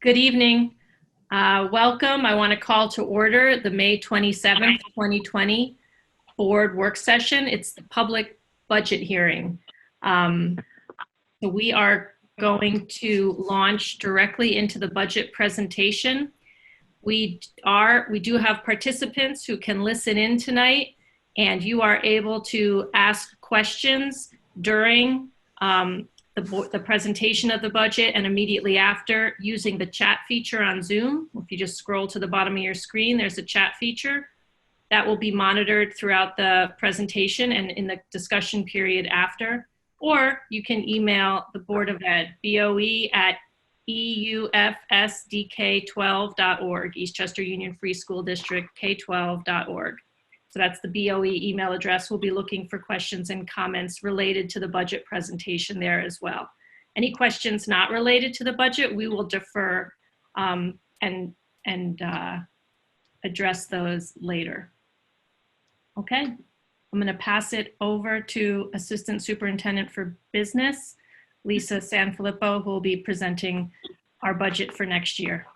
Good evening. Welcome. I want to call to order the May 27th, 2020 board work session. It's the public budget hearing. So we are going to launch directly into the budget presentation. We do have participants who can listen in tonight, and you are able to ask questions during the presentation of the budget and immediately after using the chat feature on Zoom. If you just scroll to the bottom of your screen, there's a chat feature that will be monitored throughout the presentation and in the discussion period after. Or you can email the Board of Ed, BOE@EUFSDK12.org, Eastchester Union Free School District K12.org. So that's the BOE email address. We'll be looking for questions and comments related to the budget presentation there as well. Any questions not related to the budget, we will defer and address those later. Okay, I'm going to pass it over to Assistant Superintendent for Business, Lisa Sanfilippo, who will be presenting our budget for next year.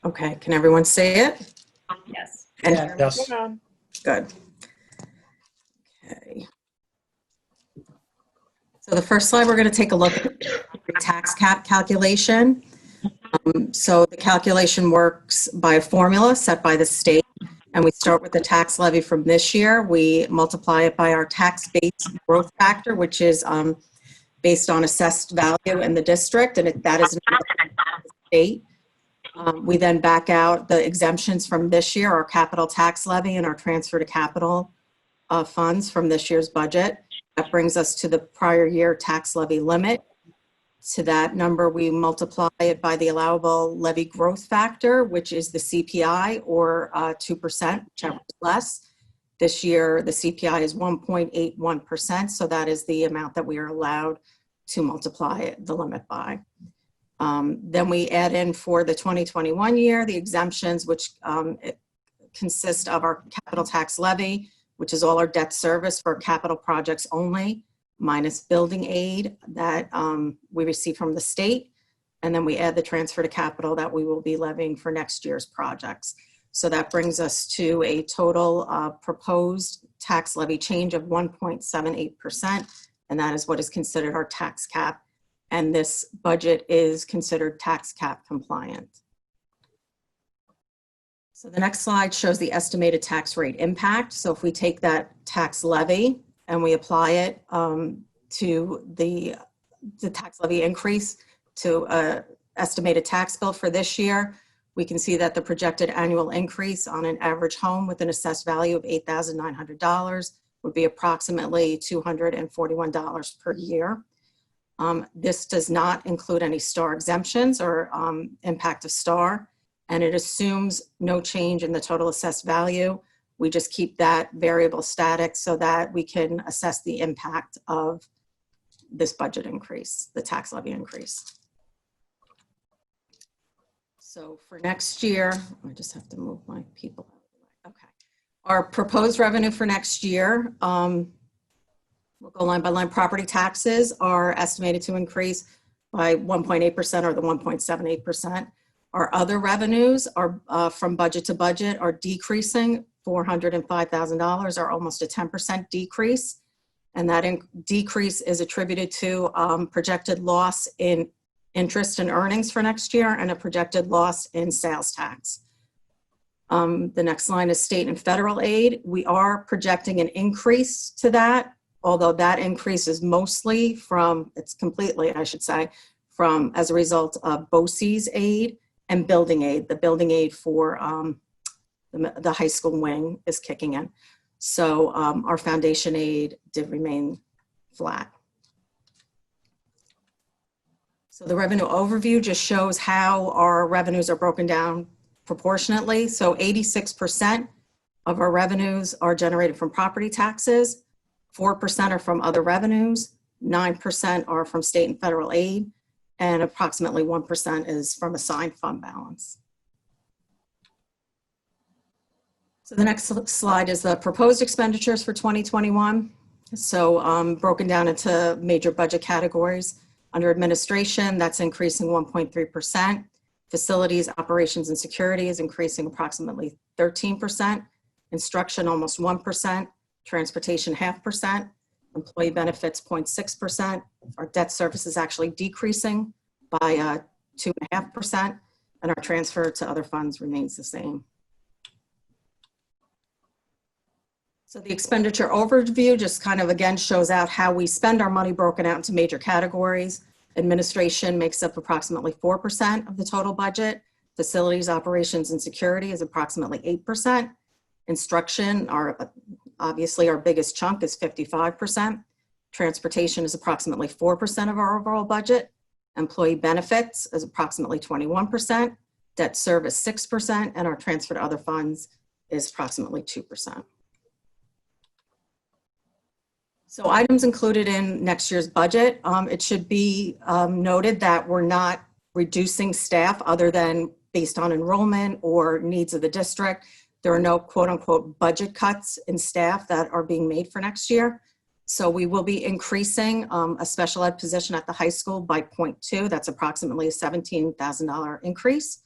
Okay, can everyone see it? Yes. And Yes. good. Okay. So the first slide, we're going to take a look at the tax cap calculation. So the calculation works by a formula set by the state, and we start with the tax levy from this year. We multiply it by our tax base growth factor, which is based on assessed value in the district, and that is the state. We then back out the exemptions from this year, our capital tax levy and our transfer to capital funds from this year's budget. That brings us to the prior year tax levy limit. To that number, we multiply it by the allowable levy growth factor, which is the CPI, or 2%, whichever is less. This year, the CPI is 1.81%, so that is the amount that we are allowed to multiply the limit by. Then we add in for the 2021 year, the exemptions, which consist of our capital tax levy, which is all our debt service for capital projects only, minus building aid that we receive from the state. And then we add the transfer to capital that we will be levying for next year's projects. So that brings us to a total proposed tax levy change of 1.78%. And that is what is considered our tax cap. And this budget is considered tax cap compliant. So the next slide shows the estimated tax rate impact. So if we take that tax levy and we apply it to the tax levy increase to an estimated tax bill for this year, we can see that the projected annual increase on an average home with an assessed value of $8,900 would be approximately $241 per year. This does not include any STAR exemptions or impact of STAR, and it assumes no change in the total assessed value. We just keep that variable static so that we can assess the impact of this budget increase, the tax levy increase. So for next year, I just have to move my people out of the way. Okay. Our proposed revenue for next year, we'll go line by line. Property taxes are estimated to increase by 1.8% or the 1.78%. Our other revenues are from budget to budget are decreasing $405,000, or almost a 10% decrease. And that decrease is attributed to projected loss in interest and earnings for next year and a projected loss in sales tax. The next line is state and federal aid. We are projecting an increase to that, although that increase is mostly it's completely, I should say, as a result of BOCES aid and building aid. The building aid for the high school wing is kicking in. So our foundation aid did remain flat. So the revenue overview just shows how our revenues are broken down proportionately. So 86% of our revenues are generated from property taxes, 4% are from other revenues, 9% are from state and federal aid, and approximately 1% is from assigned fund balance. So the next slide is the proposed expenditures for 2021. So broken down into major budget categories. Under administration, that's increasing 1.3%. Facilities, operations, and security is increasing approximately 13%. Instruction, almost 1%. Transportation, 0.5%. Employee benefits, 0.6%. Our debt service is actually decreasing by 2.5%. And our transfer to other funds remains the same. So the expenditure overview just kind of again shows out how we spend our money broken out into major categories. Administration makes up approximately 4% of the total budget. Facilities, operations, and security is approximately 8%. Instruction, obviously our biggest chunk, is 55%. Transportation is approximately 4% of our overall budget. Employee benefits is approximately 21%. Debt service, 6%. And our transfer to other funds is approximately 2%. So items included in next year's budget, it should be noted that we're not reducing staff other than based on enrollment or needs of the district. There are no quote unquote budget cuts in staff that are being made for next year. So we will be increasing a special ed position at the high school by 0.2. That's approximately a $17,000 increase.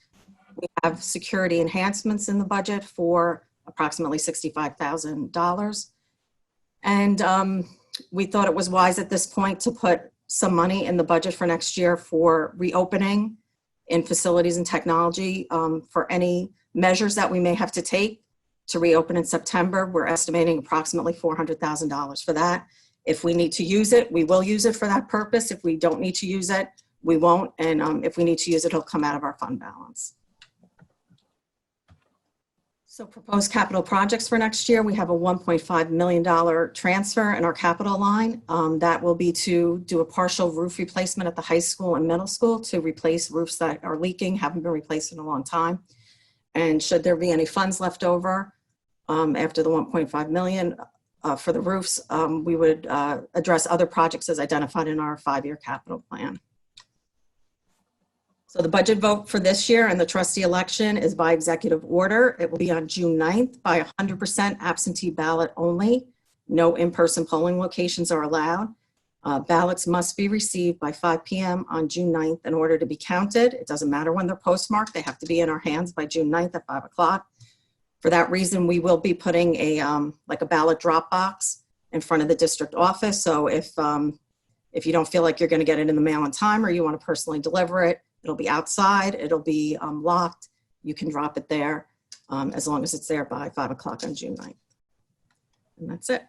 We have security enhancements in the budget for approximately $65,000. And we thought it was wise at this point to put some money in the budget for next year for reopening in facilities and technology for any measures that we may have to take to reopen in September. We're estimating approximately $400,000 for that. If we need to use it, we will use it for that purpose. If we don't need to use it, we won't. And if we need to use it, it'll come out of our fund balance. So proposed capital projects for next year, we have a $1.5 million transfer in our capital line. That will be to do a partial roof replacement at the high school and middle school to replace roofs that are leaking, haven't been replaced in a long time. And should there be any funds left over after the 1.5 million for the roofs, we would address other projects as identified in our 5-year capital plan. So the budget vote for this year and the trustee election is by executive order. It will be on June 9th by 100% absentee ballot only. No in-person polling locations are allowed. Ballots must be received by 5 p.m. on June 9th in order to be counted. It doesn't matter when they're postmarked. They have to be in our hands by June 9th at 5 o'clock. For that reason, we will be putting a like a ballot drop box in front of the district office. So if you don't feel like you're going to get it in the mail in time or you want to personally deliver it, it'll be outside, it'll be locked. You can drop it there as long as it's there by 5 o'clock on June 9th. And that's it.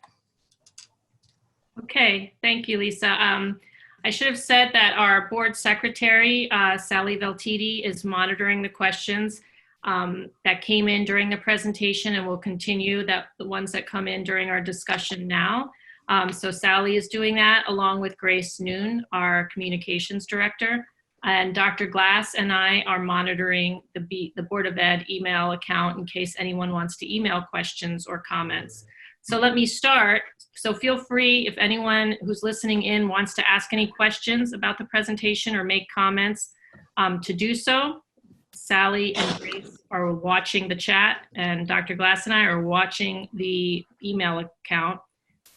Okay, thank you, Lisa. I should have said that our board secretary, Sally Veltiti, is monitoring the questions that came in during the presentation and will continue the ones that come in during our discussion now. So Sally is doing that along with Grace Noon, our communications director. And Dr. Glass and I are monitoring the Board of Ed email account in case anyone wants to email questions or comments. So let me start. So feel free, if anyone who's listening in wants to ask any questions about the presentation or make comments, to do so. Sally and Grace are watching the chat, and Dr. Glass and I are watching the email account.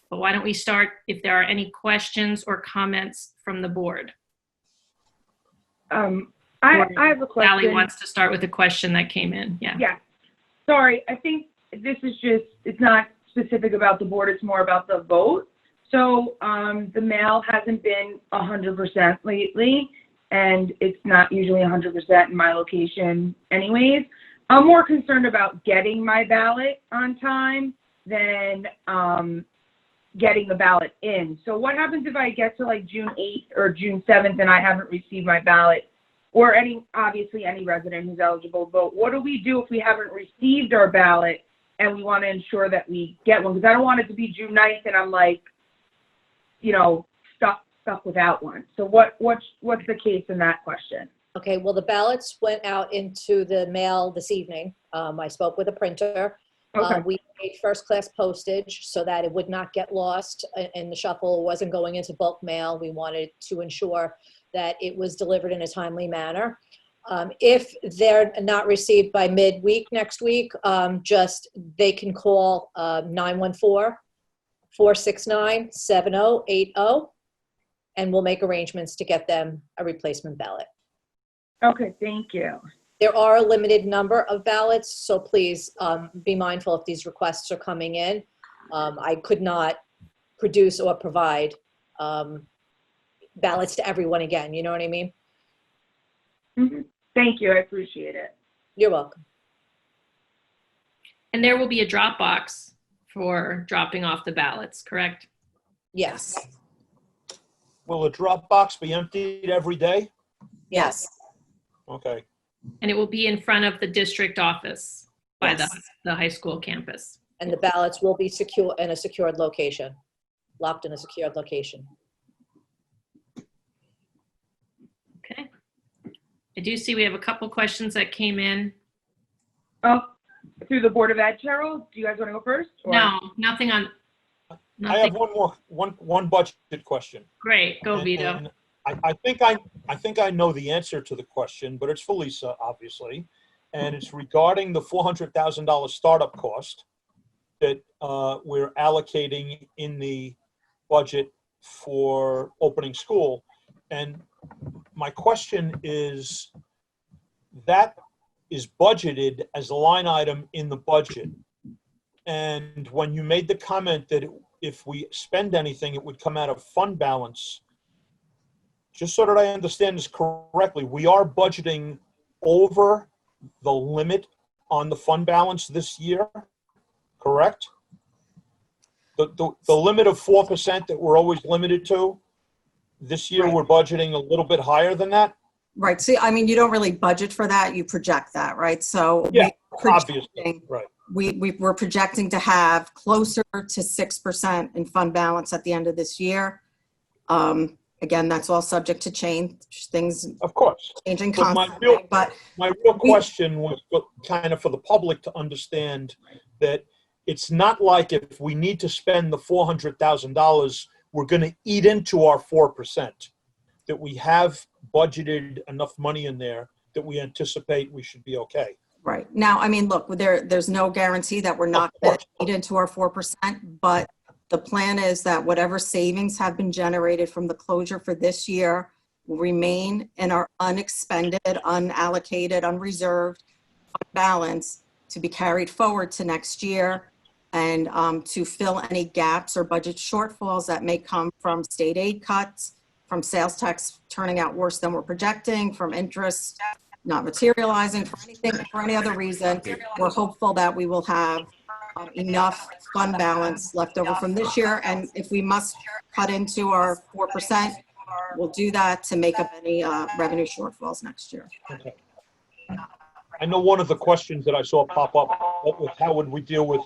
But why don't we start if there are any questions or comments from the board? I have a question. Sally wants to start with a question that came in. Yeah. Yeah. Sorry, I think this is just, it's not specific about the board, it's more about the vote. So the mail hasn't been 100% lately, and it's not usually 100% in my location anyways. I'm more concerned about getting my ballot on time than getting the ballot in. So what happens if I get to like June 8th or June 7th and I haven't received my ballot, or obviously any resident who's eligible to vote? What do we do if we haven't received our ballot and we want to ensure that we get one? Because I don't want it to be June 9th and I'm like, you know, stuck without one. So what's the case in that question? Okay, well, the ballots went out into the mail this evening. I spoke with a printer. Okay. We made first-class postage so that it would not get lost in the shuffle. It wasn't going into bulk mail. We wanted to ensure that it was delivered in a timely manner. If they're not received by midweek next week, they can call 914-469-7080, and we'll make arrangements to get them a replacement ballot. Okay, thank you. There are a limited number of ballots, so please be mindful if these requests are coming in. I could not produce or provide ballots to everyone again, you know what I mean? Mhm. Thank you, I appreciate it. You're welcome. And there will be a drop box for dropping off the ballots, correct? Yes. Will the drop box be emptied every day? Yes. Okay. And it will be in front of the district office by Yes. the high school campus. And the ballots will be secure in a secured location, locked in a secured location. Okay. I do see we have a couple questions that came in. Oh, through the Board of Ed, Cheryl, do you guys want to go first? or- No, nothing on. I Nothing. have one budget question. Great, go And- Vito. and I think I know the answer to the question, but it's for Lisa, obviously. And it's regarding the $400,000 startup cost that we're allocating in the budget for opening school. And my question is, that is budgeted as a line item in the budget. And when you made the comment that if we spend anything, it would come out of fund balance, just so that I understand this correctly, we are budgeting over the limit on the fund balance this year, correct? The limit of 4% that we're always limited to, this year Right. we're budgeting a little bit higher than that? Right. See, I mean, you don't really budget for that. You project that, right? So Yeah, we're obviously, projecting- right. we're projecting to have closer to 6% in fund balance at the end of this year. Again, that's all subject to change, things Of course. changing But constantly, but My real question was kind of for the public to understand that it's not like if we need to spend the $400,000, we're going to eat into our 4%, that we have budgeted enough money in there that we anticipate we should be okay. right. Now, I mean, look, there's no guarantee that we're not going to eat into our 4%, but the plan is that whatever savings have been generated from the closure for this year will remain in our unexpended, unallocated, unreserved fund balance to be carried forward to next year and to fill any gaps or budget shortfalls that may come from state aid cuts, from sales tax turning out worse than we're projecting, from interest not materializing, for any other reason. We're hopeful that we will have enough fund balance left over from this year. And if we must cut into our 4%, we'll do that to make up any revenue shortfalls next year. Okay. I know one of the questions that I saw pop up was how would we deal with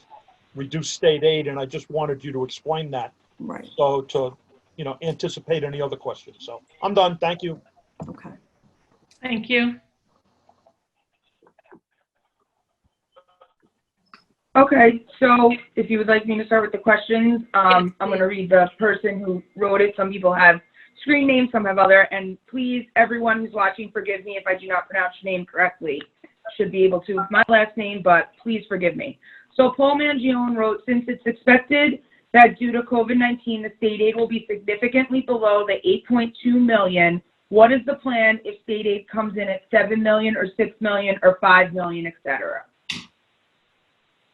reduced state aid, and I just wanted you to explain that. Right. So to, anticipate any other questions. So I'm done. Thank you. Okay. Thank you. Okay, so if you would like me to start with the questions, I'm going to read the person who wrote it. Some people have screen names, some have other, and please, everyone who's watching, forgive me if I do not pronounce your name correctly. Should be able to with my last name, but please forgive me. So Paul Mangione wrote, since it's expected that due to COVID-19, the state aid will be significantly below the 8.2 million, what is the plan if state aid comes in at 7 million or 6 million or 5 million, et cetera?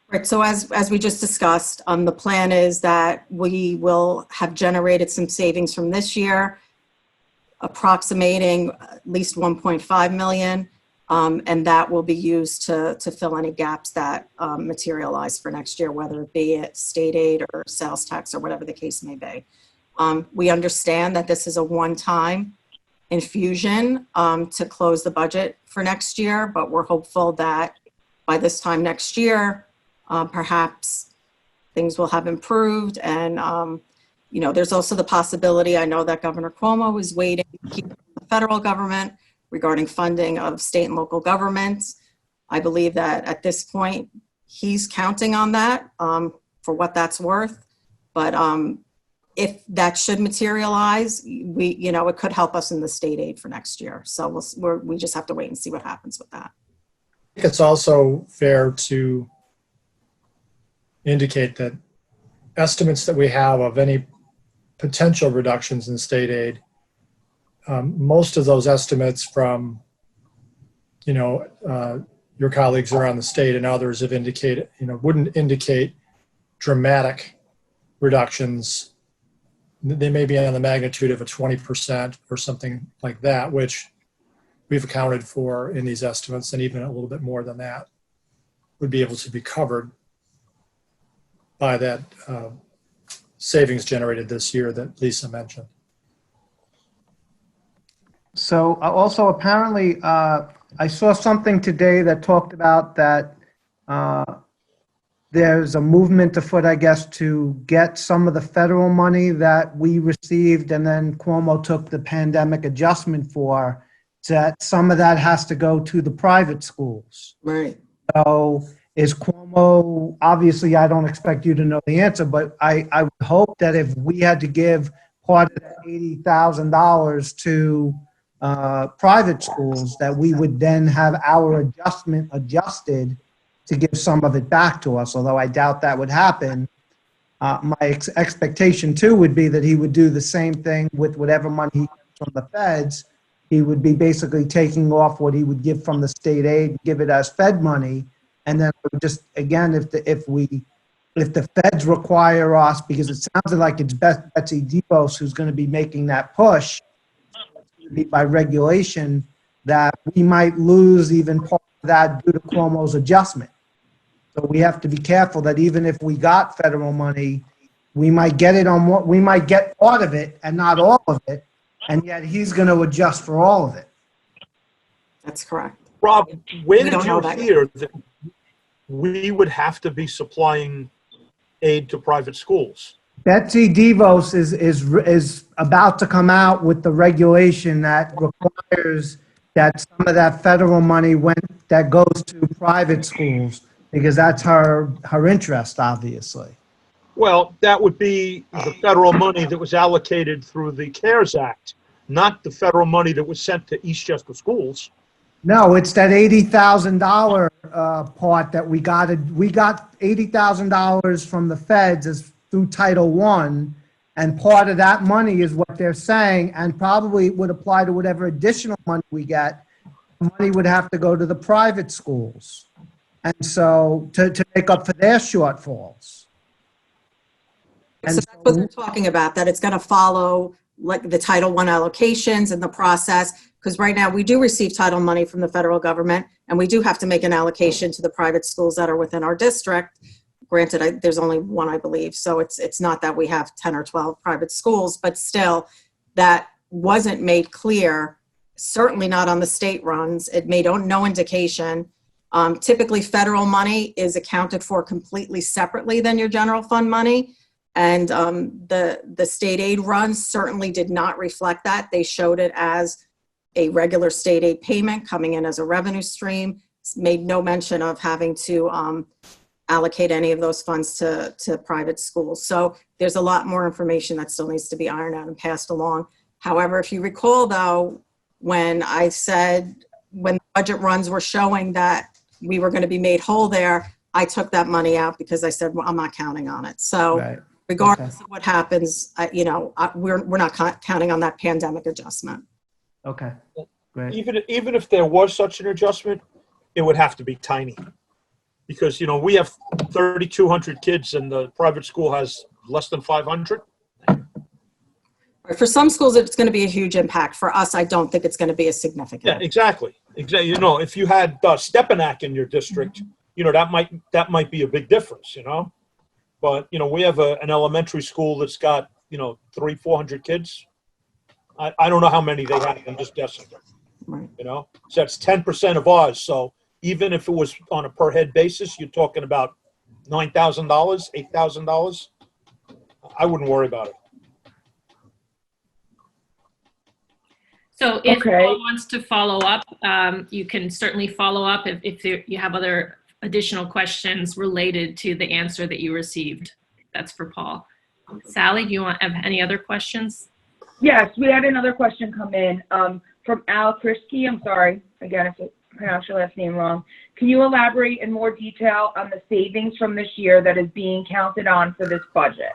Right, so as we just discussed, the plan is that we will have generated some savings from this year, approximating at least 1.5 million, and that will be used to fill any gaps that materialize for next year, whether it be at state aid or sales tax or whatever the case may be. We understand that this is a one-time infusion to close the budget for next year, but we're hopeful that by this time next year, perhaps things will have improved. And, there's also the possibility, I know that Governor Cuomo is waiting to keep the federal government regarding funding of state and local governments. I believe that at this point, he's counting on that for what that's worth. But If that should materialize, it could help us in the state aid for next year. So we just have to wait and see what happens with that. I think it's also fair to indicate that estimates that we have of any potential reductions in state aid, most of those estimates from, your colleagues around the state and others have indicated, wouldn't indicate dramatic reductions. They may be on the magnitude of a 20% or something like that, which we've accounted for in these estimates, and even a little bit more than that would be able to be covered by that savings generated this year that Lisa mentioned. So also apparently, I saw something today that talked about that there's a movement afoot, I guess, to get some of the federal money that we received and then Cuomo took the pandemic adjustment for, that some of that has to go to the private schools. Right. So is Cuomo, obviously I don't expect you to know the answer, but I would hope that if we had to give part of that $80,000 to private schools, that we would then have our adjustment adjusted to give some of it back to us, although I doubt that would happen. My expectation too would be that he would do the same thing with whatever money he gets from the feds. He would be basically taking off what he would give from the state aid, give it as Fed money, and then just again, if the feds require us, because it sounds like it's Betsy DeVos who's going to be making that push by regulation, that we might lose even part of that due to Cuomo's adjustment. So we have to be careful that even if we got federal money, we might get part of it and not all of it, and yet he's going to adjust for all of it. That's correct. Rob, where We did don't know you that yet. hear that we would have to be supplying aid to private schools? Betsy DeVos is about to come out with the regulation that requires that some of that federal money that goes to private schools, because that's her interest, obviously. Well, that would be the federal money that was allocated through the CARES Act, not the federal money that was sent to Eastchester schools. No, it's that $80,000 part that we got. We got $80,000 from the feds through Title I, and part of that money is what they're saying, and probably would apply to whatever additional money we get. The money would have to go to the private schools, and so to make up for their shortfalls. So that's what they're talking about, that it's going to follow like the Title I allocations and the process, because right now we do receive title money from the federal government, and we do have to make an allocation to the private schools that are within our district. Granted, there's only one, I believe, so it's not that we have 10 or 12 private schools, but still, that wasn't made clear, certainly not on the state runs. It made no indication. Typically, federal money is accounted for completely separately than your general fund money. And the state aid runs certainly did not reflect that. They showed it as a regular state aid payment coming in as a revenue stream. It's made no mention of having to allocate any of those funds to private schools. So there's a lot more information that still needs to be ironed out and passed along. However, if you recall though, when I said, when the budget runs were showing that we were going to be made whole there, I took that money out because I said, well, I'm not counting on it. So Right. regardless Okay. of what happens, we're not counting on that pandemic adjustment. Okay, great. Even if there was such an adjustment, it would have to be tiny. Because, we have 3,200 kids and the private school has less than 500. For some schools, it's going to be a huge impact. For us, I don't think it's going to be a significant. Yeah, exactly. Exactly. If you had Stepanak in your district, that might be a big difference, But, we have an elementary school that's got, 300-400 kids. I don't know how many they have. I'm just guessing. Right. So that's 10% of ours. So even if it was on a per head basis, you're talking about $9,000, $8,000. I wouldn't worry about it. So if Okay. Paul wants to follow up, you can certainly follow up if you have other additional questions related to the answer that you received. That's for Paul. Sally, do you have any other questions? Yes, we had another question come in from Al Krisky. I'm sorry, again, if I pronounced your last name wrong. Can you elaborate in more detail on the savings from this year that is being counted on for this budget?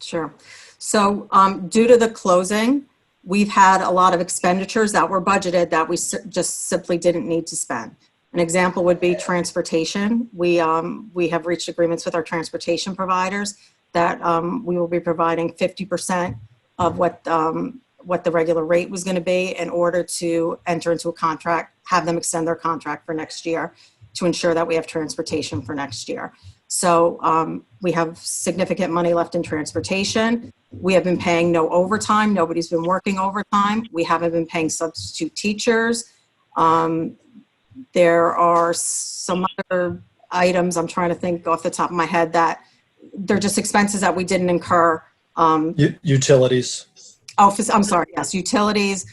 Sure. So due to the closing, we've had a lot of expenditures that were budgeted that we just simply didn't need to spend. An example would be transportation. We have reached agreements with our transportation providers that we will be providing 50% of what the regular rate was going to be in order to enter into a contract, have them extend their contract for next year to ensure that we have transportation for next year. So we have significant money left in transportation. We have been paying no overtime. Nobody's been working overtime. We haven't been paying substitute teachers. There are some other items I'm trying to think off the top of my head that they're just expenses that we didn't incur. Utilities. Oh, I'm sorry. Yes, utilities,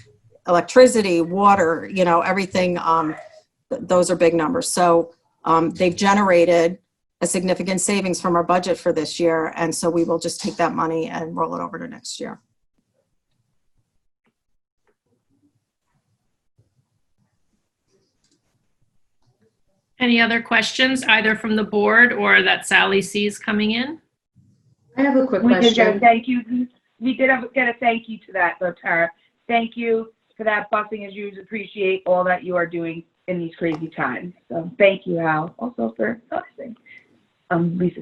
electricity, water, everything. Those are big numbers. So they've generated a significant savings from our budget for this year. And so we will just take that money and roll it over to next year. Any other questions, either from the board or that Sally sees coming in? I have a quick We did get a question. thank you. We did get a thank you to that, though, Tara. Thank you for that busing as you appreciate all that you are doing in these crazy times. So thank you, Al, also for busing. Lisa,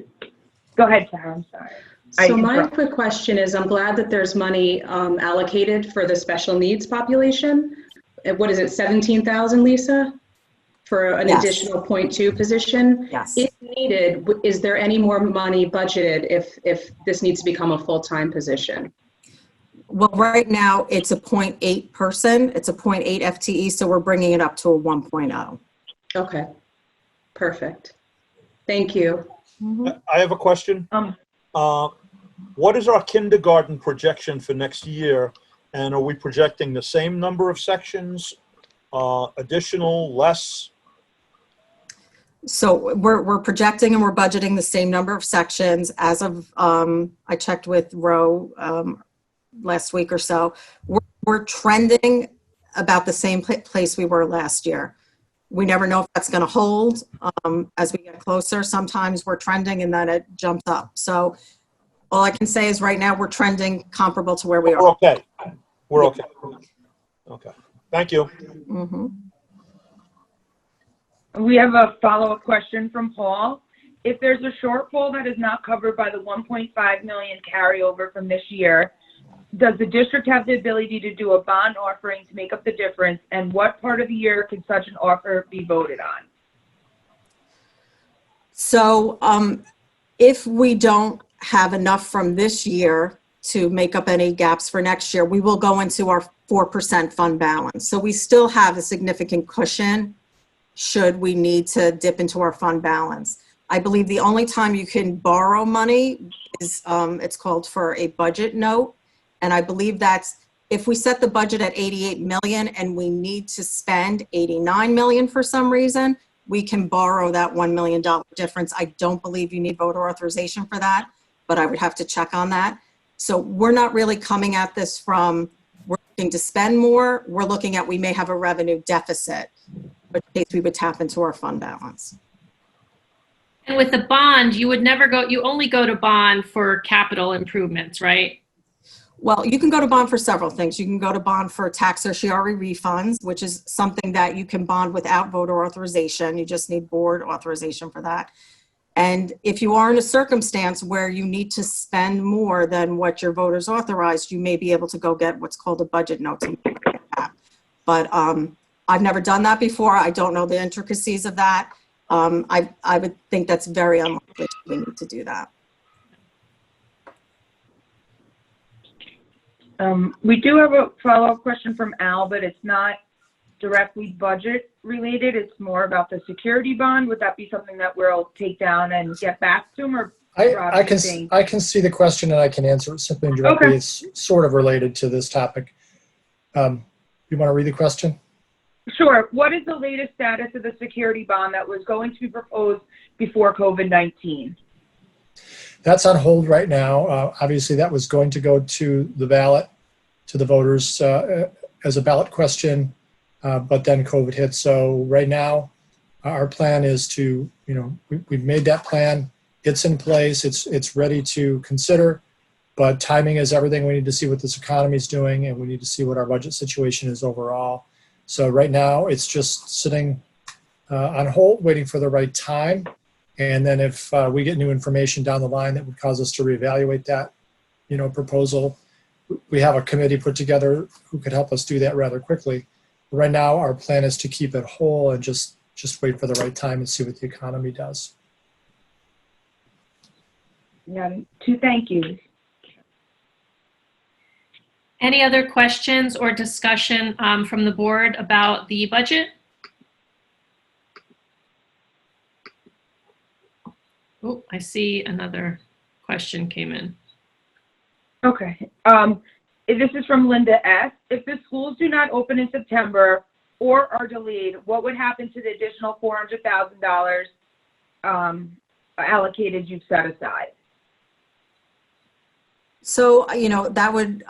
go ahead, Tara. I'm sorry. So my quick question is, I'm glad that there's money allocated for the special needs population. What is it, 17,000, Lisa? For an Yes. additional 0.2 position? Yes. If needed, is there any more money budgeted if this needs to become a full-time position? Well, right now it's a 0.8 person. It's a 0.8 FTE. So we're bringing it up to a 1.0. Okay, perfect. Thank you. I have a question. What is our kindergarten projection for next year? And are we projecting the same number of sections, additional, less? So we're projecting and we're budgeting the same number of sections. As of, I checked with Roe last week or so, we're trending about the same place we were last year. We never know if that's going to hold as we get closer. Sometimes we're trending and then it jumps up. So all I can say is right now we're trending comparable to where we We're are. okay. We're okay. Okay. Thank you. Mm-hmm. We have a follow-up question from Paul. If there's a shortfall that is not covered by the 1.5 million carryover from this year, does the district have the ability to do a bond offering to make up the difference? And what part of the year can such an offer be voted on? So if we don't have enough from this year to make up any gaps for next year, we will go into our 4% fund balance. So we still have a significant cushion should we need to dip into our fund balance. I believe the only time you can borrow money is it's called for a budget note. And I believe that's if we set the budget at 88 million and we need to spend 89 million for some reason, we can borrow that $1 million difference. I don't believe you need voter authorization for that, but I would have to check on that. So we're not really coming at this from we're looking to spend more. We're looking at we may have a revenue deficit, in which case we would tap into our fund balance. And with the bond, you would never go, you only go to bond for capital improvements, right? Well, you can go to bond for several things. You can go to bond for tax certiorari refunds, which is something that you can bond without voter authorization. You just need board authorization for that. And if you are in a circumstance where you need to spend more than what your voters authorized, you may be able to go get what's called a budget note. But I've never done that before. I don't know the intricacies of that. I would think that's very unlikely we need to do that. We do have a follow-up question from Al, but it's not directly budget related. It's more about the security bond. Would that be something that we'll take down and get back to him? Or I can see the question and I can answer it simply and directly. Okay. It's sort of related to this topic. You want to read the question? Sure. What is the latest status of the security bond that was going to be proposed before COVID-19? that's on hold right now. Obviously, that was going to go to the ballot, to the voters as a ballot question, but then COVID hit. So right now, our plan is to, we've made that plan. It's in place. It's ready to consider, but timing is everything. We need to see what this economy is doing, and we need to see what our budget situation is overall. So right now, it's just sitting on hold, waiting for the right time. And then if we get new information down the line that would cause us to reevaluate that, proposal, we have a committee put together who could help us do that rather quickly. Right now, our plan is to keep it whole and just wait for the right time and see what the economy does. Yeah, two thank yous. Any other questions or discussion from the board about the budget? Oh, I see another question came in. Okay. This is from Linda S. If the schools do not open in September or are delayed, what would happen to the additional $400,000 allocated you've set aside? So, that would,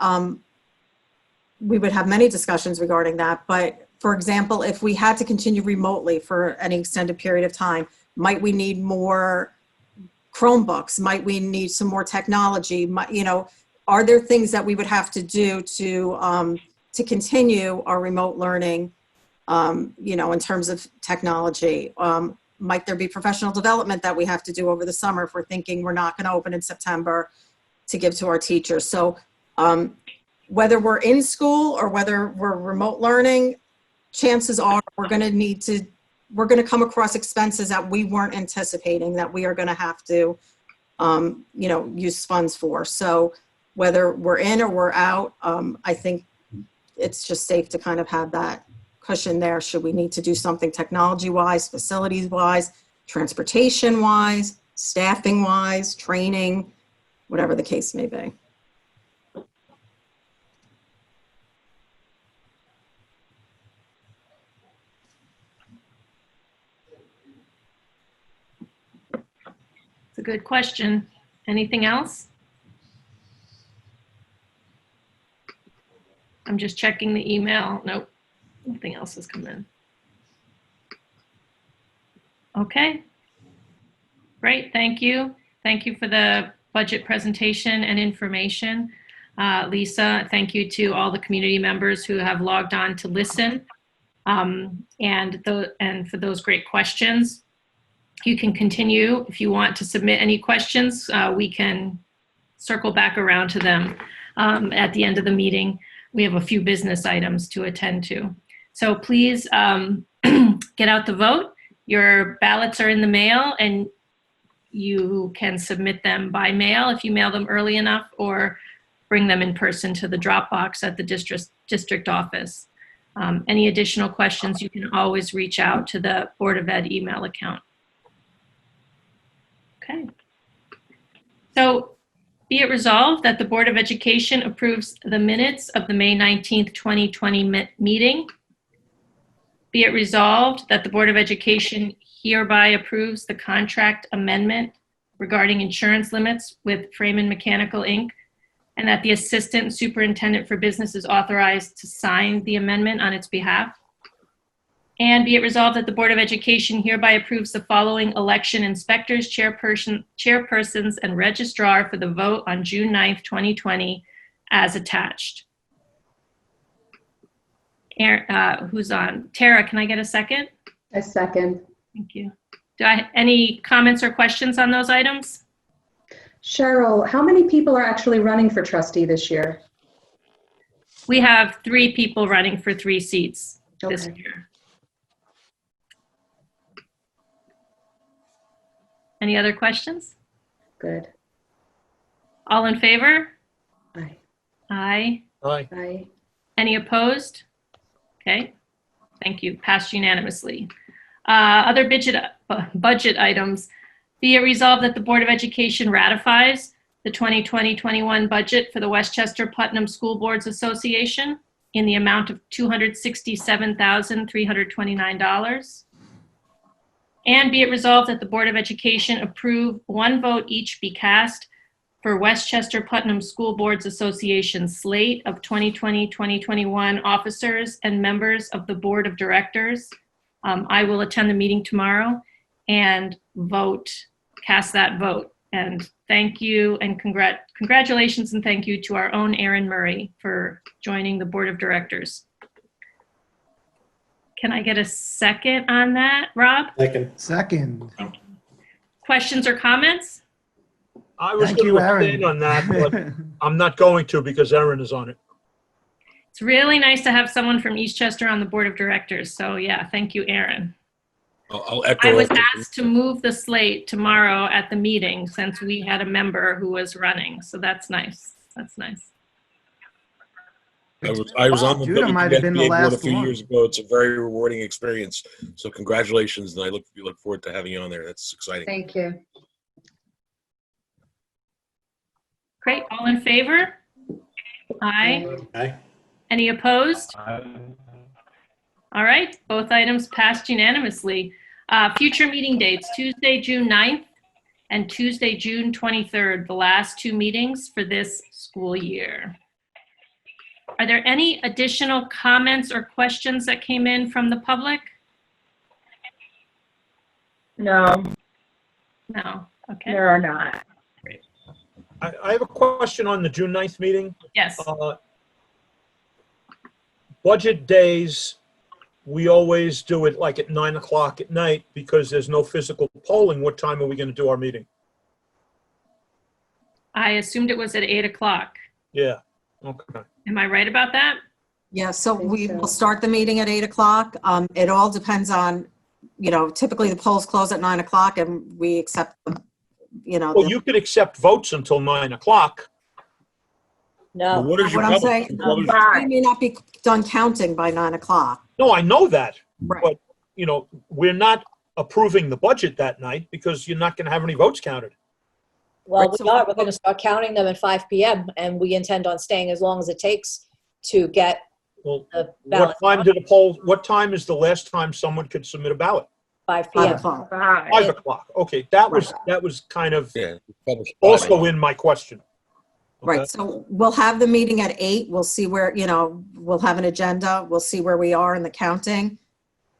we would have many discussions regarding that. But for example, if we had to continue remotely for any extended period of time, might we need more Chromebooks? Might we need some more technology? Are there things that we would have to do to continue our remote learning, in terms of technology? Might there be professional development that we have to do over the summer if we're thinking we're not going to open in September to give to our teachers? So whether we're in school or whether we're remote learning, chances are we're going to come across expenses that we weren't anticipating that we are going to have to, use funds for. So whether we're in or we're out, I think it's just safe to kind of have that cushion there. Should we need to do something technology-wise, facilities-wise, transportation-wise, staffing-wise, training, whatever the case may be. It's a good question. Anything else? I'm just checking the email. Nope, nothing else has come in. Okay, great, thank you. Thank you for the budget presentation and information. Lisa, thank you to all the community members who have logged on to listen and for those great questions. You can continue if you want to submit any questions. We can circle back around to them at the end of the meeting. We have a few business items to attend to. So please get out the vote. Your ballots are in the mail and you can submit them by mail if you mail them early enough, or bring them in person to the drop box at the district office. Any additional questions, you can always reach out to the Board of Ed email account. Okay. So be it resolved that the Board of Education approves the minutes of the May 19th, 2020 meeting. Be it resolved that the Board of Education hereby approves the contract amendment regarding insurance limits with Freeman Mechanical, Inc., and that the Assistant Superintendent for Business is authorized to sign the amendment on its behalf. And be it resolved that the Board of Education hereby approves the following election inspectors, chairpersons, and registrar for the vote on June 9th, 2020 as attached. Who's on? Tara, can I get a second? A second. Thank you. Any comments or questions on those items? Cheryl, how many people are actually running for trustee this year? We have 3 people running for 3 seats this year. Any other questions? Good. All in favor? Aye. Aye. Aye. Aye. Any opposed? Okay, thank you. Passed unanimously. Other budget items. Be it resolved that the Board of Education ratifies the 2020-21 budget for the Westchester Putnam School Boards Association in the amount of $267,329. And be it resolved that the Board of Education approve one vote each be cast for Westchester Putnam School Boards Association slate of 2020-2021 officers and members of the Board of Directors. I will attend the meeting tomorrow and cast that vote. And thank you and congratulations and thank you to our own Erin Murray for joining the Board of Directors. Can I get a second on that, Rob? Second. Questions or comments? I was Thank going you, to abstain Erin. on that, but I'm not going to because Erin is on it. It's really nice to have someone from Eastchester on the Board of Directors. So yeah, thank you, Erin. I'll echo. I was asked to move the slate tomorrow at the meeting since we had a member who was running. So that's nice. That's nice. I was on the Judah might have been the WNBA board a last few one. years ago. It's a very rewarding experience. So congratulations, and I look forward to having you on there. That's exciting. Thank you. Great. All in favor? Aye. Aye. Any opposed? All right. Both items passed unanimously. Future meeting dates, Tuesday, June 9th and Tuesday, June 23rd, the last two meetings for this school year. Are there any additional comments or questions that came in from the public? No, No. Okay. there are not. I have a question on the June 9th meeting. Yes. Budget days, we always do it like at 9 o'clock at night because there's no physical polling. What time are we going to do our meeting? I assumed it was at 8 o'clock. Yeah, okay. Am I right about that? Yeah, so think we so. will start the meeting at 8 o'clock. It all depends on, typically the polls close at 9 o'clock and we accept, Well, you could accept votes until 9 o'clock. No. What is your What I'm public? saying- what is- we may not be done counting by 9 o'clock. No, I know that. Right. But, we're not approving the budget that night because you're not going to have any votes counted. Well, Right, so we are. what- We're going to start counting them at 5 p.m. and we intend on staying as long as it takes to get Well, the what ballot. what time is the last time someone could submit a ballot? 5 5 p.m. o'clock. 5. 5 o'clock. Okay, that was kind of Yeah. public- also in my question. Okay? Right, so we'll have the meeting at 8. We'll see where, we'll have an agenda. We'll see where we are in the counting.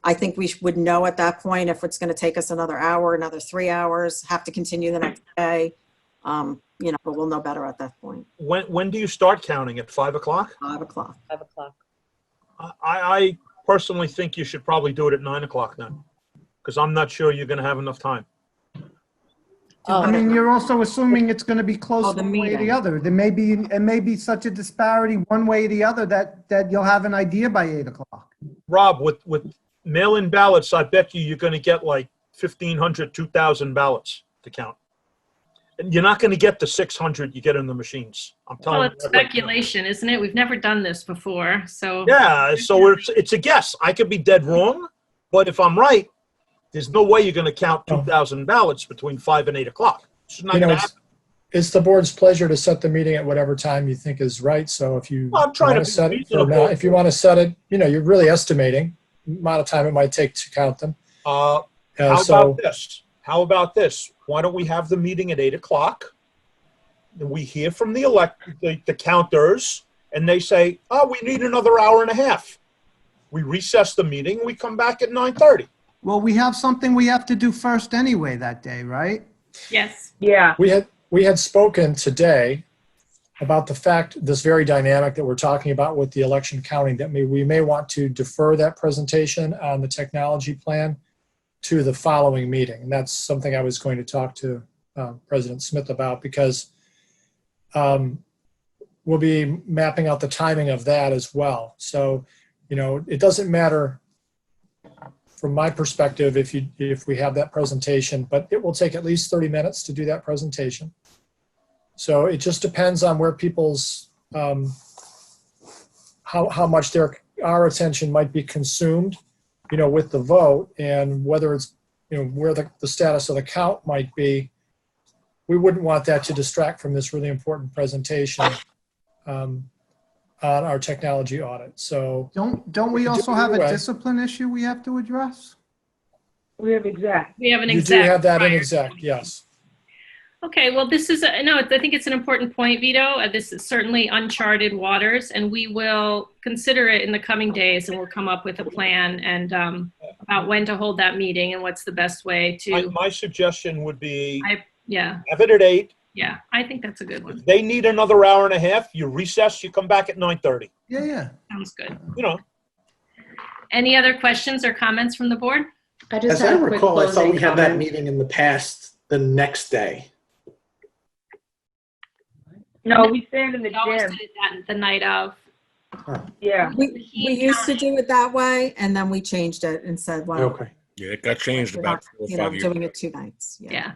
I think we would know at that point if it's going to take us another hour, another 3 hours, have to continue the next day. But we'll know better at that point, When do you start counting? At 5 o'clock? 5 o'clock. 5 o'clock. I personally think you should probably do it at 9 o'clock then, because I'm not sure you're going to have enough time. I mean, you're also assuming it's going to be close Oh, the one way or the meeting. other. It may be such a disparity one way or the other that you'll have an idea by 8 o'clock. Rob, with mail-in ballots, I bet you're going to get like 1,500, 2,000 ballots to count. And you're not going to get the 600 you get in the machines. I'm telling Well, you. it's speculation, isn't it? We've never done this before, so. Yeah, so it's a guess. I could be dead wrong, but if I'm right, there's no way you're going to count 2,000 ballots between 5 and 8 o'clock. It's not You know, going to happen. It's the board's pleasure to set the meeting at whatever time you think is right. So if you Well, I'm trying want to to be set it or reasonable. not, if you want to set it, you're really estimating the amount of time it might take to count them. How So about this? How about this? Why don't we have the meeting at 8 o'clock? And we hear from the counters, and they say, "Oh, we need another hour and a half." We recess the meeting. We come back at 9:30. Well, we have something we have to do first anyway that day, right? Yes. Yeah, we had spoken today about the fact, this very dynamic that we're talking about with the election counting, that we may want to defer that presentation on the technology plan to the following meeting. And that's something I was going to talk to President Smith about, because we'll be mapping out the timing of that as well. So, it doesn't matter from my perspective if we have that presentation, but it will take at least 30 minutes to do that presentation. So it just depends on where people's, how much our attention might be consumed, with the vote, and whether it's, where the status of the count might be. We wouldn't want that to distract from this really important presentation on our technology audit. So Don't we We can do also it have a either way. discipline issue we have to address? We have exact. We have an You do exact. have that in prior. exact, yes. Okay, well, this is, no, I think it's an important point, Vito. This is certainly uncharted waters, and we will consider it in the coming days, and we'll come up with a plan and about when to hold that meeting and what's the best way to, My suggestion would be yeah, have it at 8. yeah, I think that's a good one. If they need another hour and a half, you recess, you come back at 9:30. Yeah, yeah. Sounds good. You know, Any other questions or comments from the board? I just As I had a quick recall, I thought closing we had that comment. meeting in the past the next day. No, we stand in the We always gym. did that the night of. Yeah. We used to do it that way, and then we changed it and said, well, Okay. Yeah, it got changed we're about not, 4 or you know, 5 years doing ago. it 2 nights. Yeah.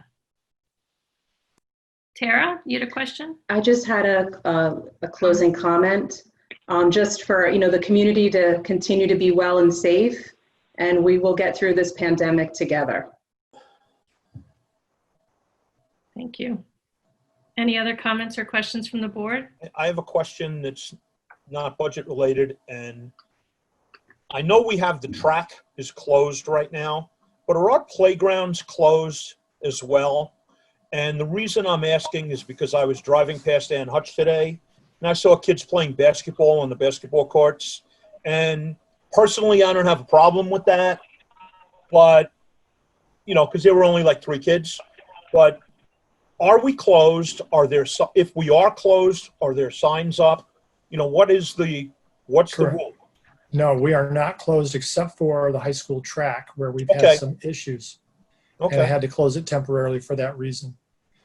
Tara, you had a question? I just had a closing comment, just for, the community to continue to be well and safe, and we will get through this pandemic together. Thank you. Any other comments or questions from the board? I have a question that's not budget related, and I know we have the track is closed right now, but are our playgrounds closed as well? And the reason I'm asking is because I was driving past Ann Hutch today, and I saw kids playing basketball on the basketball courts. And personally, I don't have a problem with that, but, because there were only like 3 kids. But are we closed? If we are closed, are there signs up? What's the Correct. rule? No, we are not closed except for the high school track where we've Okay. had some issues. And I Okay, had to close it temporarily for that reason.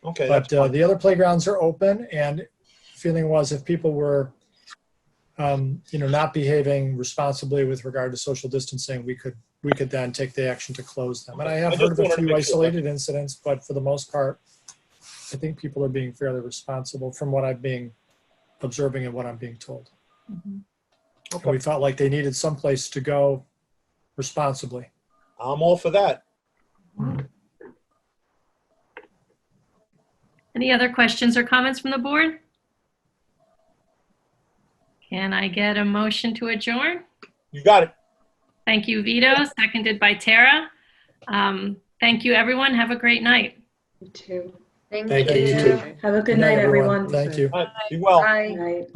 okay, But that's fine. the other playgrounds are open, and feeling was if people were, not behaving responsibly with regard to social distancing, we could then take the action to close them. And I have I just heard of a wanted to few make sure. isolated incidents, but for the most part, I think people are being fairly responsible from what I'm being observing and what I'm being told. And we felt like they needed someplace to go responsibly. I'm all for that. Any other questions or comments from the board? Can I get a motion to adjourn? You got it. Thank you, Vito, seconded by Tara. Thank you, everyone. Have a great night. You too. Thank you. You too. Have a good night, everyone. Thank you. All right, be well. Good night.